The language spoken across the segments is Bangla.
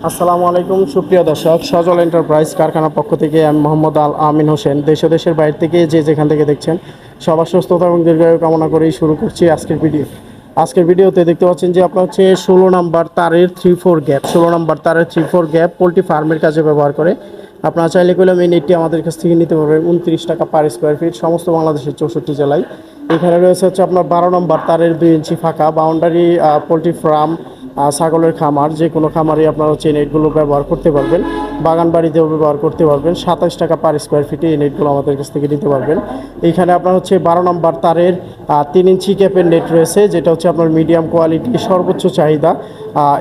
আসসালামু আলাইকুম সুপ্রিয় দর্শক, সজল এন্টারপ্রাইজ কারখানার পক্ষ থেকে আমি মোহাম্মদ আল আমিন হোসেন দেশ ও দেশের বাইরে থেকে যে যেখান থেকে দেখছেন সবার সুস্থতা এবং দীর্ঘায়ু কামনা করেই শুরু করছি আজকের ভিডিওতে দেখতে পাচ্ছেন যে আপনার হচ্ছে 16 নম্বর তারের 3-4 গ্যাপ 16 নম্বর তারের 3-4 গ্যাপ পোলট্রি ফার্মের কাজে ব্যবহার করে। আপনারা চাইলে করলাম এই নেটটি আমাদের কাছ থেকে নিতে পারবেন 29 টাকা পার স্কোয়ার ফিট, সমস্ত বাংলাদেশের 64 জেলায়। এখানে রয়েছে হচ্ছে আপনার 12 নম্বর তারের 2 ইঞ্চি ফাঁকা বাউন্ডারি পোলট্রি ফার্ম, ছাগলের খামার, যে কোনো খামারে আপনারা হচ্ছে এই নেটগুলো ব্যবহার করতে পারবেন। বাগান বাড়িতেও ব্যবহার করতে পারবেন। 27 টাকা পার স্কোয়ার ফিটে এই নেটগুলো আমাদের কাছ থেকে নিতে পারবেন। এইখানে আপনার হচ্ছে 12 নম্বর তারের 3 ইঞ্চি ক্যাপের নেট রয়েছে, যেটা হচ্ছে আপনার মিডিয়াম কোয়ালিটি সর্বোচ্চ চাহিদা।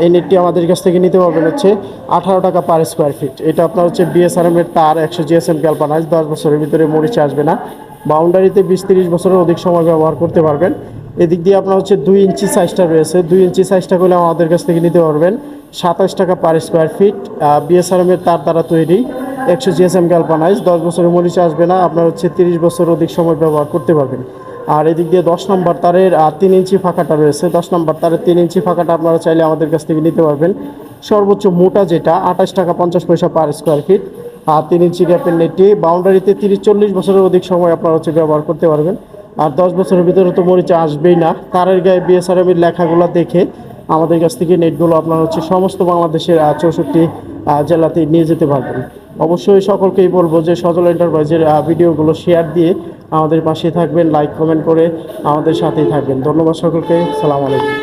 এই নেটটি আমাদের কাছ থেকে নিতে পারবেন হচ্ছে 18 টাকা পার স্কোয়ার ফিট। এটা আপনার হচ্ছে বিএসআরএম এর তার 100 জিএসএম গ্যালভানাইজ, 10 বছরের ভিতরে মরিচা আসবে না। বাউন্ডারিতে 20-30 বছরের অধিক সময় ব্যবহার করতে পারবেন। এদিক দিয়ে আপনার হচ্ছে 2 ইঞ্চি সাইজটা রয়েছে, 2 ইঞ্চি সাইজটা করলে আমাদের কাছ থেকে নিতে পারবেন 27 টাকা পার স্কোয়ার ফিট। বিএসআরএম এর তার দ্বারা তৈরি, 100 জিএসএম গ্যালভানাইজ, 10 বছরের মরিচা আসবে না। আপনার হচ্ছে 30 বছর অধিক সময় ব্যবহার করতে পারবেন। আর এদিক দিয়ে 10 নম্বর তারের 3 ইঞ্চি ফাঁকাটা রয়েছে, 10 নম্বর তারের 3 ইঞ্চি ফাঁকাটা আপনারা চাইলে আমাদের কাছ থেকে নিতে পারবেন। সর্বোচ্চ মোটা যেটা 28 টাকা 50 পয়সা পার স্কোয়ার ফিট। আর 3 ইঞ্চি গ্যাপের নেটটি বাউন্ডারিতে 30-40 বছরের অধিক সময় আপনারা হচ্ছে ব্যবহার করতে পারবেন। আর 10 বছরের ভিতরে তো মরিচা আসবেই না। তারের গায়ে বিএসআরএম এর লেখাগুলো দেখে আমাদের কাছ থেকে নেটগুলো আপনার হচ্ছে সমস্ত বাংলাদেশের 64 জেলাতে নিয়ে যেতে পারবেন। অবশ্যই সকলকেই বলবো যে সজল এন্টারপ্রাইজের ভিডিওগুলো শেয়ার দিয়ে আমাদের পাশে থাকবেন, লাইক কমেন্ট করে আমাদের সাথেই থাকবেন। ধন্যবাদ সকলকে, সালাম আলাইকুম।